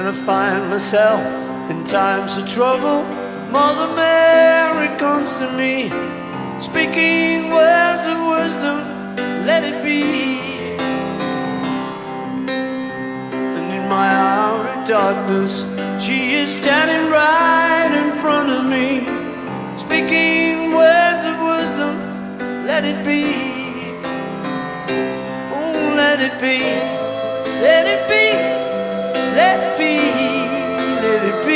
When I find myself in times of trouble, Mother Mary comes to me, speaking words of wisdom, let it be. And in my hour of darkness, she is standing right in front of me, speaking words of wisdom, let it be. Oh, let it be, let it be, let it be, let it be.